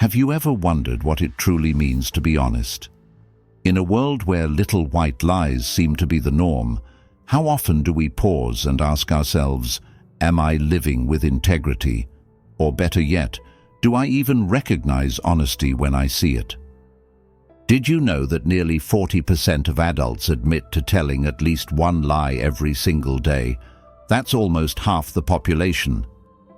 Have you ever wondered what it truly means to be honest? In a world where little white lies seem to be the norm, how often do we pause and ask ourselves, am I living with integrity? Or better yet, do I even recognize honesty when I see it? Did you know that nearly 40% of adults admit to telling at least one lie every single day? That's almost half the population.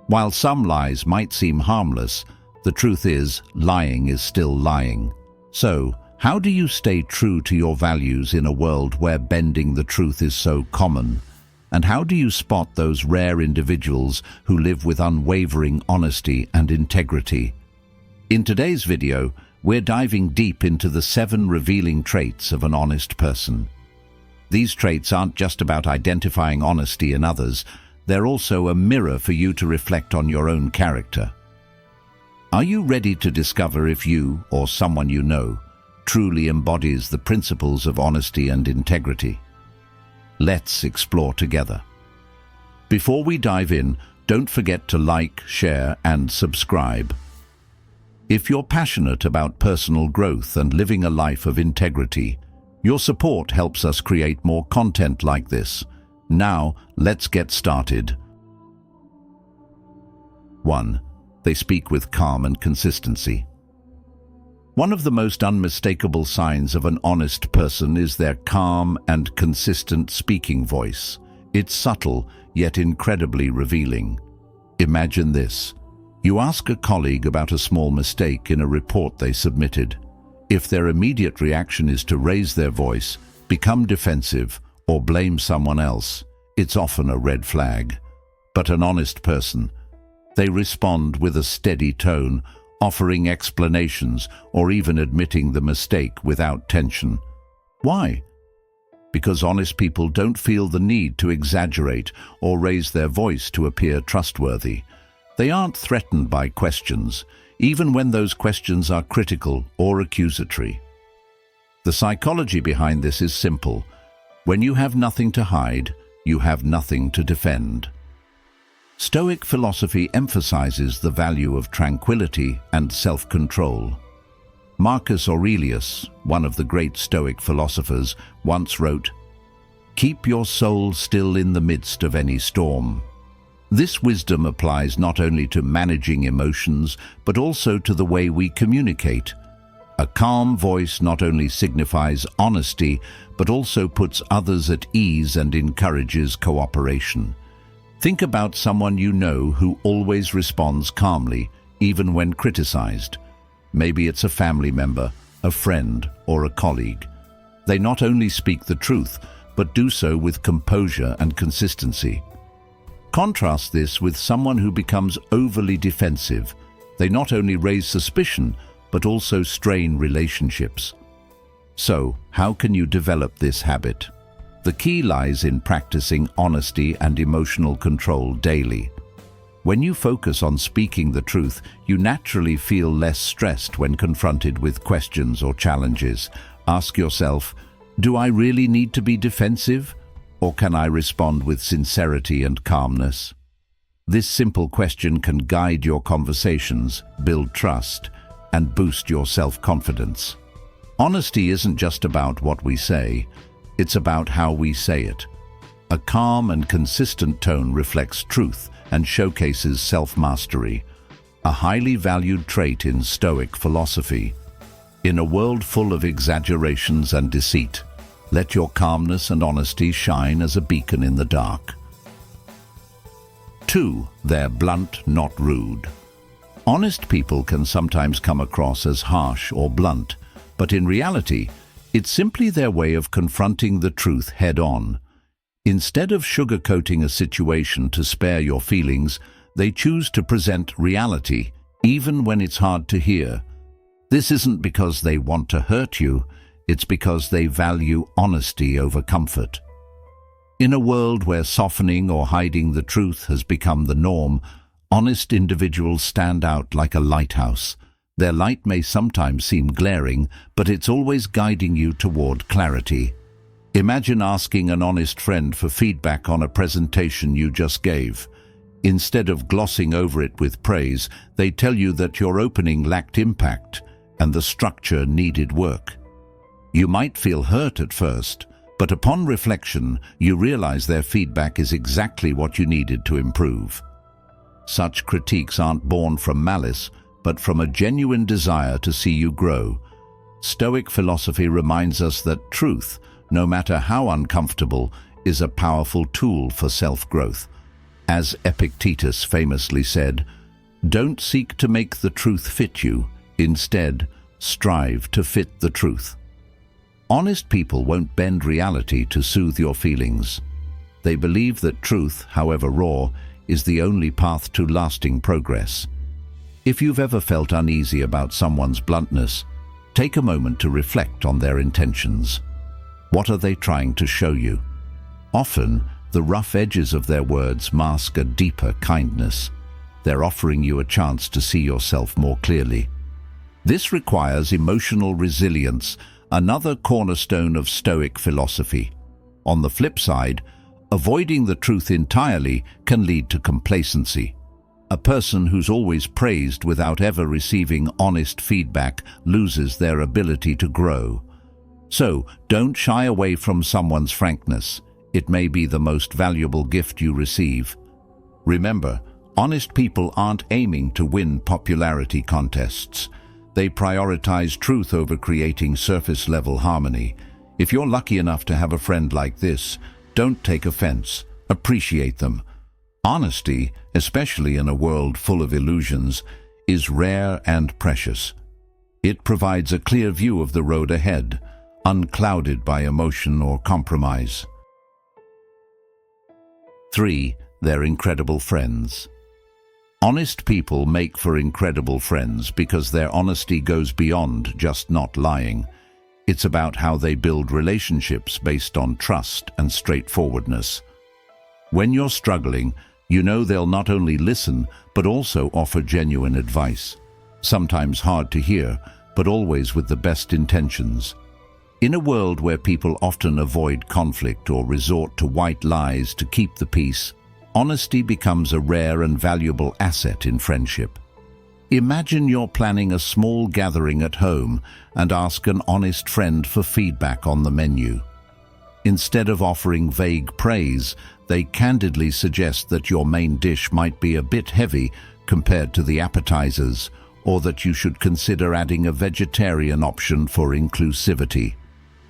While some lies might seem harmless, the truth is, lying is still lying. So, how do you stay true to your values in a world where bending the truth is so common? And how do you spot those rare individuals who live with unwavering honesty and integrity? In today's video, we're diving deep into the 7 revealing traits of an honest person. These traits aren't just about identifying honesty in others, they're also a mirror for you to reflect on your own character. Are you ready to discover if you, or someone you know, truly embodies the principles of honesty and integrity? Let's explore together. Before we dive in, don't forget to like, share, and subscribe. If you're passionate about personal growth and living a life of integrity, your support helps us create more content like this. Now, let's get started. 1. They speak with calm and consistency. One of the most unmistakable signs of an honest person is their calm and consistent speaking voice. It's subtle, yet incredibly revealing. Imagine this. You ask a colleague about a small mistake in a report they submitted. If their immediate reaction is to raise their voice, become defensive, or blame someone else, it's often a red flag. But an honest person, they respond with a steady tone, offering explanations or even admitting the mistake without tension. Why? Because honest people don't feel the need to exaggerate or raise their voice to appear trustworthy. They aren't threatened by questions, even when those questions are critical or accusatory. The psychology behind this is simple. When you have nothing to hide, you have nothing to defend. Stoic philosophy emphasizes the value of tranquility and self-control. Marcus Aurelius, one of the great Stoic philosophers, once wrote, "Keep your soul still in the midst of any storm." This wisdom applies not only to managing emotions, but also to the way we communicate. A calm voice not only signifies honesty, but also puts others at ease and encourages cooperation. Think about someone you know who always responds calmly, even when criticized. Maybe it's a family member, a friend, or a colleague. They not only speak the truth, but do so with composure and consistency. Contrast this with someone who becomes overly defensive. They not only raise suspicion, but also strain relationships. So, how can you develop this habit? The key lies in practicing honesty and emotional control daily. When you focus on speaking the truth, you naturally feel less stressed when confronted with questions or challenges. Ask yourself, do I really need to be defensive? Or can I respond with sincerity and calmness? This simple question can guide your conversations, build trust, and boost your self-confidence. Honesty isn't just about what we say, it's about how we say it. A calm and consistent tone reflects truth and showcases self-mastery, a highly valued trait in Stoic philosophy. In a world full of exaggerations and deceit, let your calmness and honesty shine as a beacon in the dark. 2. They're blunt, not rude. Honest people can sometimes come across as harsh or blunt, but in reality, it's simply their way of confronting the truth head-on. Instead of sugarcoating a situation to spare your feelings, they choose to present reality, even when it's hard to hear. This isn't because they want to hurt you, it's because they value honesty over comfort. In a world where softening or hiding the truth has become the norm, honest individuals stand out like a lighthouse. Their light may sometimes seem glaring, but it's always guiding you toward clarity. Imagine asking an honest friend for feedback on a presentation you just gave. Instead of glossing over it with praise, they tell you that your opening lacked impact and the structure needed work. You might feel hurt at first, but upon reflection, you realize their feedback is exactly what you needed to improve. Such critiques aren't born from malice, but from a genuine desire to see you grow. Stoic philosophy reminds us that truth, no matter how uncomfortable, is a powerful tool for self-growth. As Epictetus famously said, "Don't seek to make the truth fit you. Instead, strive to fit the truth." Honest people won't bend reality to soothe your feelings. They believe that truth, however raw, is the only path to lasting progress. If you've ever felt uneasy about someone's bluntness, take a moment to reflect on their intentions. What are they trying to show you? Often, the rough edges of their words mask a deeper kindness. They're offering you a chance to see yourself more clearly. This requires emotional resilience, another cornerstone of Stoic philosophy. On the flip side, avoiding the truth entirely can lead to complacency. A person who's always praised without ever receiving honest feedback loses their ability to grow. So, don't shy away from someone's frankness. It may be the most valuable gift you receive. Remember, honest people aren't aiming to win popularity contests. They prioritize truth over creating surface-level harmony. If you're lucky enough to have a friend like this, don't take offense. Appreciate them. Honesty, especially in a world full of illusions, is rare and precious. It provides a clear view of the road ahead, unclouded by emotion or compromise. 3. They're incredible friends. Honest people make for incredible friends because their honesty goes beyond just not lying. It's about how they build relationships based on trust and straightforwardness. When you're struggling, you know they'll not only listen, but also offer genuine advice. Sometimes hard to hear, but always with the best intentions. In a world where people often avoid conflict or resort to white lies to keep the peace, honesty becomes a rare and valuable asset in friendship. Imagine you're planning a small gathering at home and ask an honest friend for feedback on the menu. Instead of offering vague praise, they candidly suggest that your main dish might be a bit heavy compared to the appetizers, or that you should consider adding a vegetarian option for inclusivity.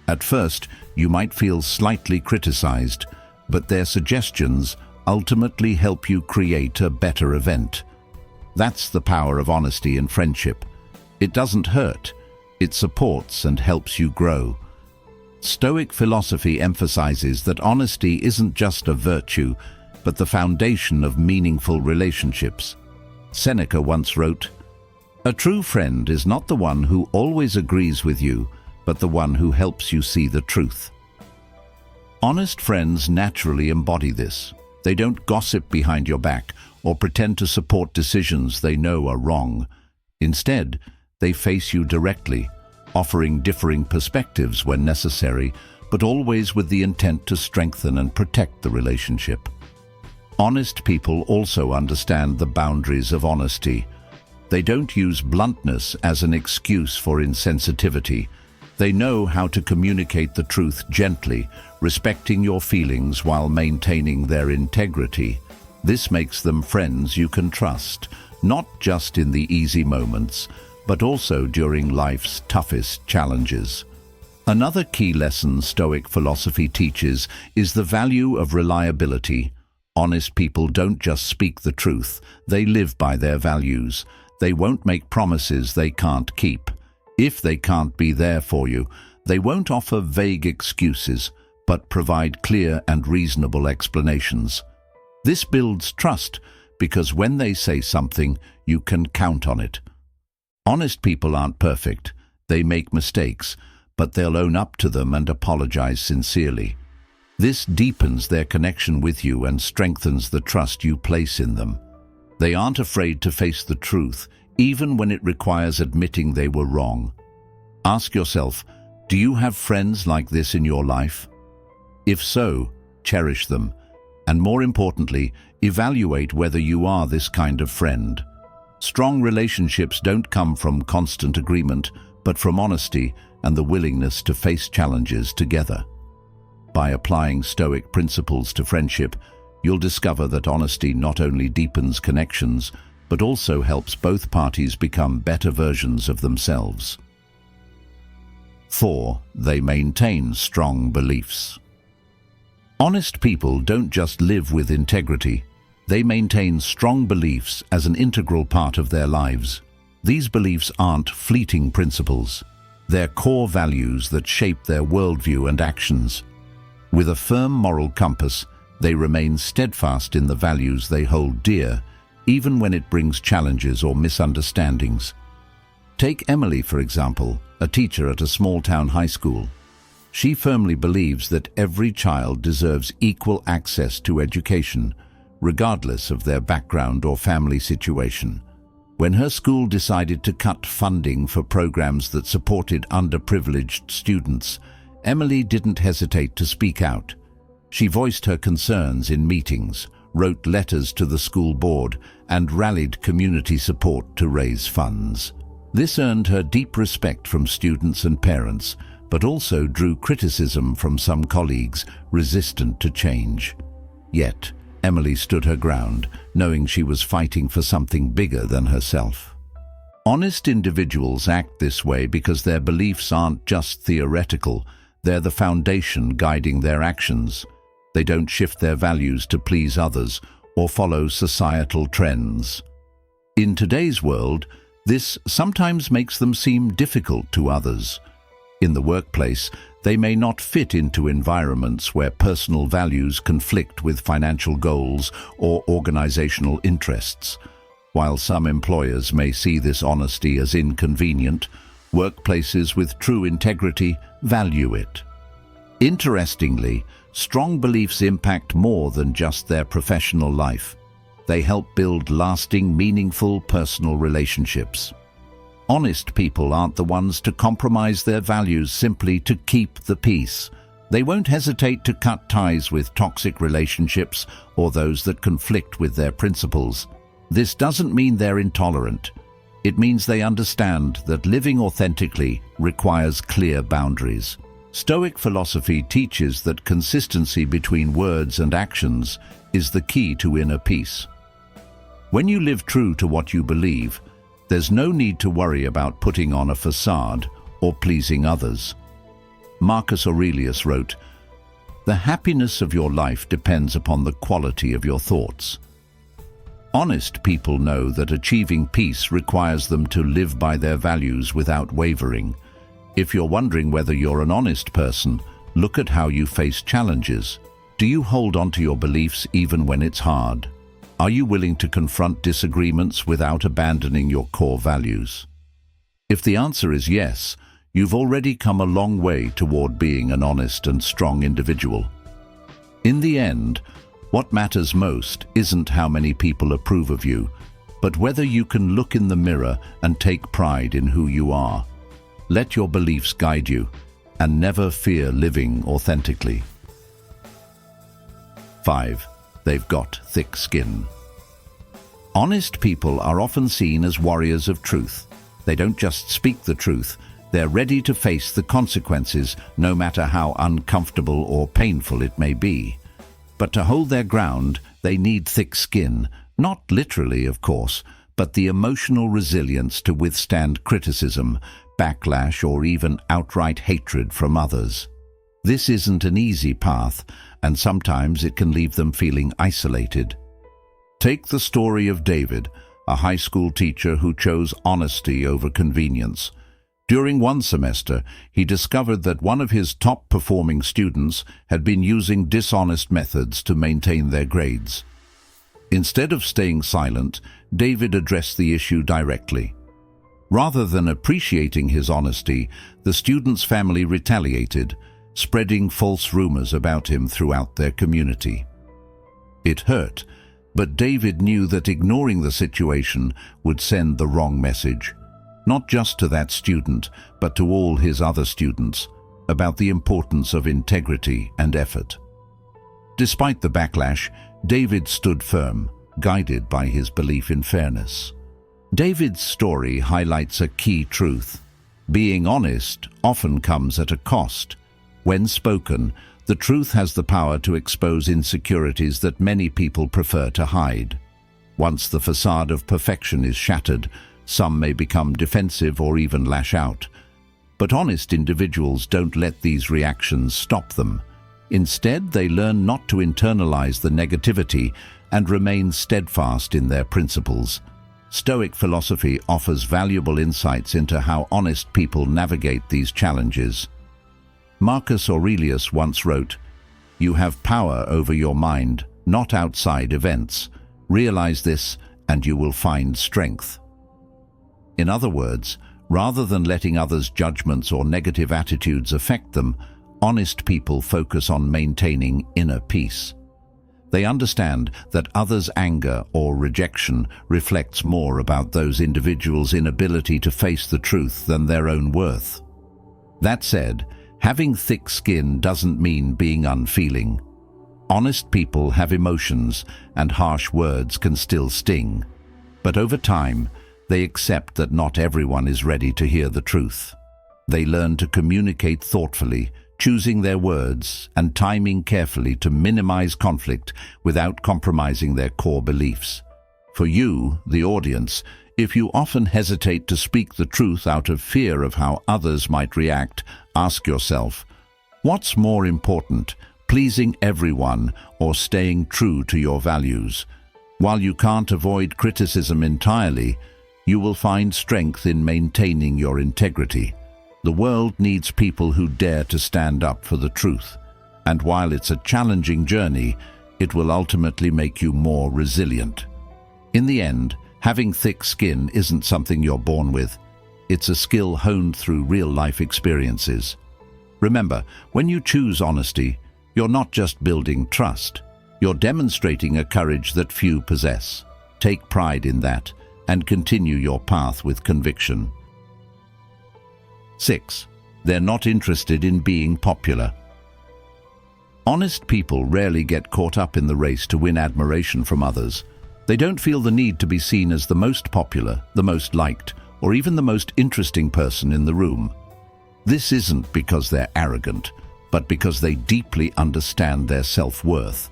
At first, you might feel slightly criticized, but their suggestions ultimately help you create a better event. That's the power of honesty in friendship. It doesn't hurt, it supports and helps you grow. Stoic philosophy emphasizes that honesty isn't just a virtue, but the foundation of meaningful relationships. Seneca once wrote, "A true friend is not the one who always agrees with you, but the one who helps you see the truth." Honest friends naturally embody this. They don't gossip behind your back or pretend to support decisions they know are wrong. Instead, they face you directly, offering differing perspectives when necessary, but always with the intent to strengthen and protect the relationship. Honest people also understand the boundaries of honesty. They don't use bluntness as an excuse for insensitivity. They know how to communicate the truth gently, respecting your feelings while maintaining their integrity. This makes them friends you can trust, not just in the easy moments, but also during life's toughest challenges. Another key lesson Stoic philosophy teaches is the value of reliability. Honest people don't just speak the truth, they live by their values. They won't make promises they can't keep. If they can't be there for you, they won't offer vague excuses, but provide clear and reasonable explanations. This builds trust because when they say something, you can count on it. Honest people aren't perfect. They make mistakes, but they'll own up to them and apologize sincerely. This deepens their connection with you and strengthens the trust you place in them. They aren't afraid to face the truth, even when it requires admitting they were wrong. Ask yourself, do you have friends like this in your life? If so, cherish them. And more importantly, Evaluate whether you are this kind of friend. Strong relationships don't come from constant agreement, but from honesty and the willingness to face challenges together. By applying Stoic principles to friendship, you'll discover that honesty not only deepens connections, but also helps both parties become better versions of themselves. 4. They maintain strong beliefs. Honest people don't just live with integrity, they maintain strong beliefs as an integral part of their lives. These beliefs aren't fleeting principles. They're core values that shape their worldview and actions. With a firm moral compass, they remain steadfast in the values they hold dear, even when it brings challenges or misunderstandings. Take Emily, for example, a teacher at a small-town high school. She firmly believes that every child deserves equal access to education, regardless of their background or family situation. When her school decided to cut funding for programs that supported underprivileged students, Emily didn't hesitate to speak out. She voiced her concerns in meetings, wrote letters to the school board, and rallied community support to raise funds. This earned her deep respect from students and parents, but also drew criticism from some colleagues resistant to change. Yet, Emily stood her ground, knowing she was fighting for something bigger than herself. Honest individuals act this way because their beliefs aren't just theoretical, they're the foundation guiding their actions. They don't shift their values to please others or follow societal trends. In today's world, this sometimes makes them seem difficult to others. In the workplace, they may not fit into environments where personal values conflict with financial goals or organizational interests. While some employers may see this honesty as inconvenient, workplaces with true integrity value it. Interestingly, strong beliefs impact more than just their professional life. They help build lasting, meaningful personal relationships. Honest people aren't the ones to compromise their values simply to keep the peace. They won't hesitate to cut ties with toxic relationships or those that conflict with their principles. This doesn't mean they're intolerant. It means they understand that living authentically requires clear boundaries. Stoic philosophy teaches that consistency between words and actions is the key to inner peace. When you live true to what you believe, there's no need to worry about putting on a facade or pleasing others. Marcus Aurelius wrote, "The happiness of your life depends upon the quality of your thoughts." Honest people know that achieving peace requires them to live by their values without wavering. If you're wondering whether you're an honest person, look at how you face challenges. Do you hold on to your beliefs even when it's hard? Are you willing to confront disagreements without abandoning your core values? If the answer is yes, you've already come a long way toward being an honest and strong individual. In the end, what matters most isn't how many people approve of you, but whether you can look in the mirror and take pride in who you are. Let your beliefs guide you, and never fear living authentically. 5. They've got thick skin. Honest people are often seen as warriors of truth. They don't just speak the truth, they're ready to face the consequences, no matter how uncomfortable or painful it may be. But to hold their ground, they need thick skin, not literally, of course, but the emotional resilience to withstand criticism, backlash, or even outright hatred from others. This isn't an easy path, and sometimes it can leave them feeling isolated. Take the story of David, a high school teacher who chose honesty over convenience. During one semester, he discovered that one of his top-performing students had been using dishonest methods to maintain their grades. Instead of staying silent, David addressed the issue directly. Rather than appreciating his honesty, the student's family retaliated, spreading false rumors about him throughout their community. It hurt, but David knew that ignoring the situation would send the wrong message, not just to that student, but to all his other students, about the importance of integrity and effort. Despite the backlash, David stood firm, guided by his belief in fairness. David's story highlights a key truth. Being honest often comes at a cost. When spoken, the truth has the power to expose insecurities that many people prefer to hide. Once the facade of perfection is shattered, some may become defensive or even lash out. But honest individuals don't let these reactions stop them. Instead, they learn not to internalize the negativity and remain steadfast in their principles. Stoic philosophy offers valuable insights into how honest people navigate these challenges. Marcus Aurelius once wrote, "You have power over your mind, not outside events. Realize this, and you will find strength." In other words, rather than letting others' judgments or negative attitudes affect them, honest people focus on maintaining inner peace. They understand that others' anger or rejection reflects more about those individuals' inability to face the truth than their own worth. That said, having thick skin doesn't mean being unfeeling. Honest people have emotions, and harsh words can still sting. But over time, they accept that not everyone is ready to hear the truth. They learn to communicate thoughtfully, choosing their words and timing carefully to minimize conflict without compromising their core beliefs. For you, the audience, if you often hesitate to speak the truth out of fear of how others might react, ask yourself, what's more important, pleasing everyone or staying true to your values? While you can't avoid criticism entirely, you will find strength in maintaining your integrity. The world needs people who dare to stand up for the truth. And while it's a challenging journey, it will ultimately make you more resilient. In the end, having thick skin isn't something you're born with. It's a skill honed through real-life experiences. Remember, when you choose honesty, you're not just building trust. You're demonstrating a courage that few possess. Take pride in that and continue your path with conviction. 6. They're not interested in being popular. Honest people rarely get caught up in the race to win admiration from others. They don't feel the need to be seen as the most popular, the most liked, or even the most interesting person in the room. This isn't because they're arrogant, but because they deeply understand their self-worth.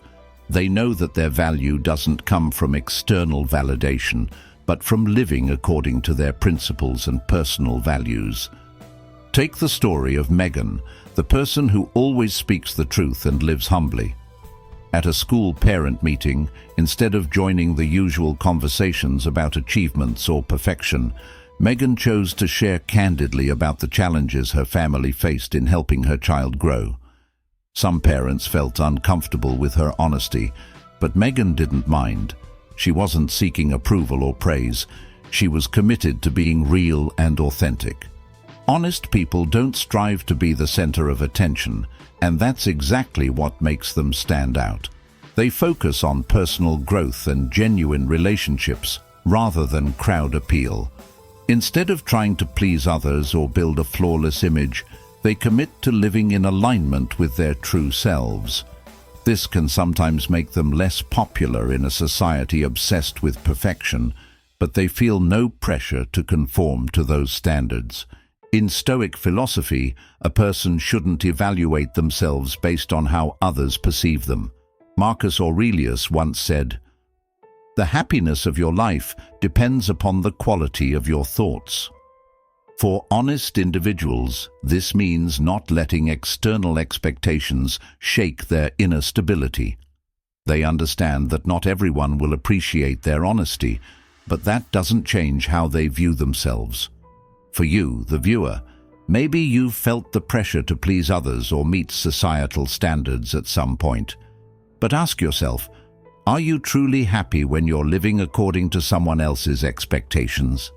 They know that their value doesn't come from external validation, but from living according to their principles and personal values. Take the story of Megan, the person who always speaks the truth and lives humbly. At a school parent meeting, instead of joining the usual conversations about achievements or perfection, Megan chose to share candidly about the challenges her family faced in helping her child grow. Some parents felt uncomfortable with her honesty, but Megan didn't mind. She wasn't seeking approval or praise. She was committed to being real and authentic. Honest people don't strive to be the center of attention, and that's exactly what makes them stand out. They focus on personal growth and genuine relationships rather than crowd appeal. Instead of trying to please others or build a flawless image, they commit to living in alignment with their true selves. This can sometimes make them less popular in a society obsessed with perfection, but they feel no pressure to conform to those standards. In Stoic philosophy, a person shouldn't evaluate themselves based on how others perceive them. Marcus Aurelius once said, "The happiness of your life depends upon the quality of your thoughts." For honest individuals, this means not letting external expectations shake their inner stability. They understand that not everyone will appreciate their honesty, but that doesn't change how they view themselves. For you, the viewer, maybe you've felt the pressure to please others or meet societal standards at some point. But ask yourself, are you truly happy when you're living according to someone else's expectations?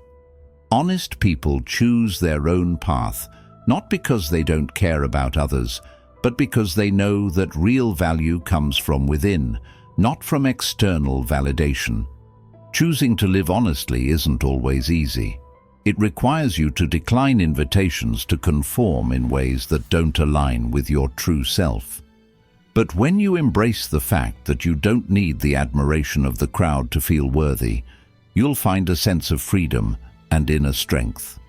Honest people choose their own path, not because they don't care about others, but because they know that real value comes from within, not from external validation. Choosing to live honestly isn't always easy. It requires you to decline invitations to conform in ways that don't align with your true self. But when you embrace the fact that you don't need the admiration of the crowd to feel worthy, you'll find a sense of freedom and inner strength.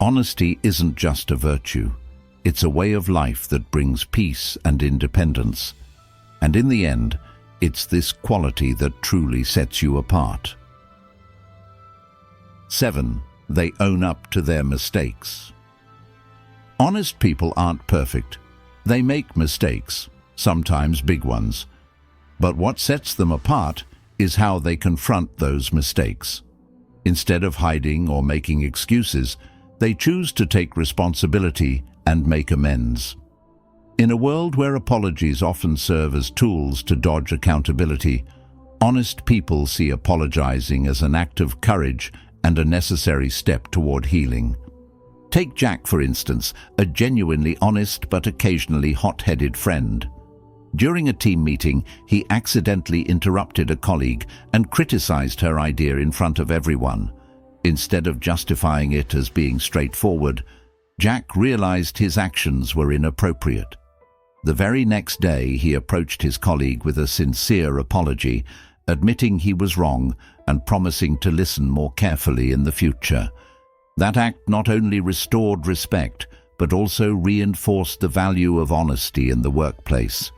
Honesty isn't just a virtue. It's a way of life that brings peace and independence. And in the end, it's this quality that truly sets you apart. 7. They own up to their mistakes. Honest people aren't perfect. They make mistakes, sometimes big ones. But what sets them apart is how they confront those mistakes. Instead of hiding or making excuses, they choose to take responsibility and make amends. In a world where apologies often serve as tools to dodge accountability, honest people see apologizing as an act of courage and a necessary step toward healing. Take Jack, for instance, a genuinely honest but occasionally hot-headed friend. During a team meeting, he accidentally interrupted a colleague and criticized her idea in front of everyone. Instead of justifying it as being straightforward, Jack realized his actions were inappropriate. The very next day, he approached his colleague with a sincere apology, admitting he was wrong and promising to listen more carefully in the future. That act not only restored respect, but also reinforced the value of honesty in the workplace.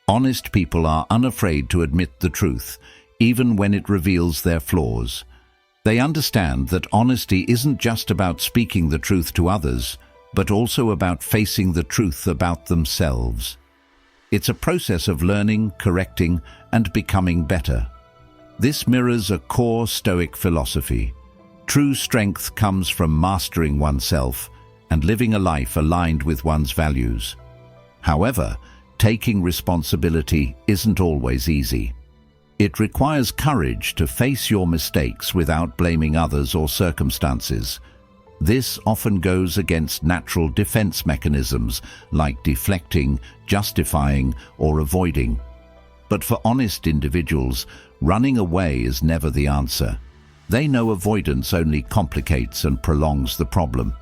Honest people are unafraid to admit the truth, even when it reveals their flaws. They understand that honesty isn't just about speaking the truth to others, but also about facing the truth about themselves. It's a process of learning, correcting, and becoming better. This mirrors a core Stoic philosophy. True strength comes from mastering oneself and living a life aligned with one's values. However, taking responsibility isn't always easy. It requires courage to face your mistakes without blaming others or circumstances. This often goes against natural defense mechanisms like deflecting, justifying, or avoiding. But for honest individuals, running away is never the answer. They know avoidance only complicates and prolongs the problem.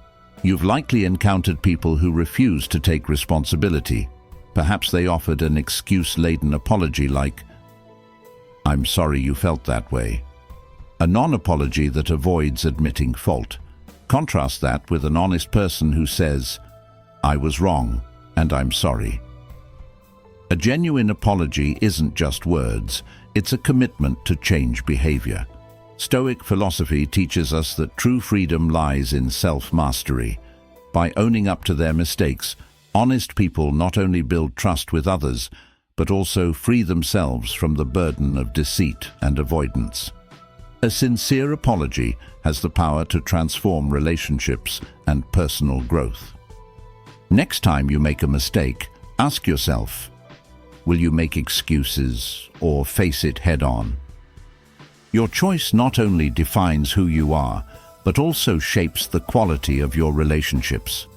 You've likely encountered people who refuse to take responsibility. Perhaps they offered an excuse-laden apology like, "I'm sorry you felt that way." A non-apology that avoids admitting fault. Contrast that with an honest person who says, "I was wrong, and I'm sorry." A genuine apology isn't just words, it's a commitment to change behavior. Stoic philosophy teaches us that true freedom lies in self-mastery. By owning up to their mistakes, honest people not only build trust with others, but also free themselves from the burden of deceit and avoidance. A sincere apology has the power to transform relationships and personal growth. Next time you make a mistake, ask yourself, will you make excuses or face it head-on? Your choice not only defines who you are, but also shapes the quality of your relationships.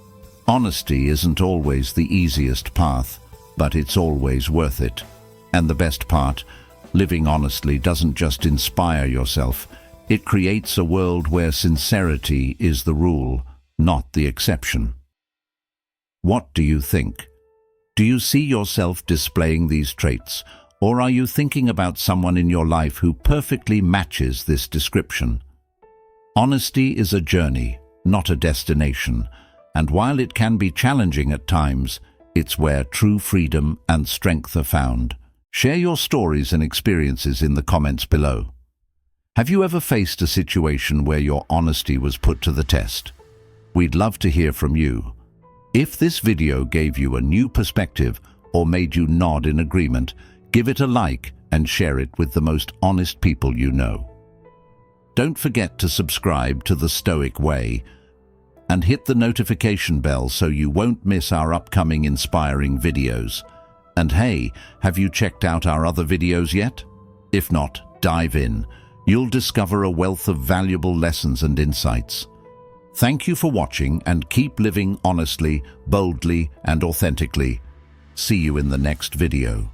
Honesty isn't always the easiest path, but it's always worth it. And the best part, living honestly doesn't just inspire yourself, it creates a world where sincerity is the rule, not the exception. What do you think? Do you see yourself displaying these traits, or are you thinking about someone in your life who perfectly matches this description? Honesty is a journey, not a destination, and while it can be challenging at times, it's where true freedom and strength are found. Share your stories and experiences in the comments below. Have you ever faced a situation where your honesty was put to the test? We'd love to hear from you. If this video gave you a new perspective or made you nod in agreement, give it a like and share it with the most honest people you know. Don't forget to subscribe to the Stoic Way and hit the notification bell so you won't miss our upcoming inspiring videos. And hey, have you checked out our other videos yet? If not, dive in. You'll discover a wealth of valuable lessons and insights. Thank you for watching and keep living honestly, boldly, and authentically. See you in the next video.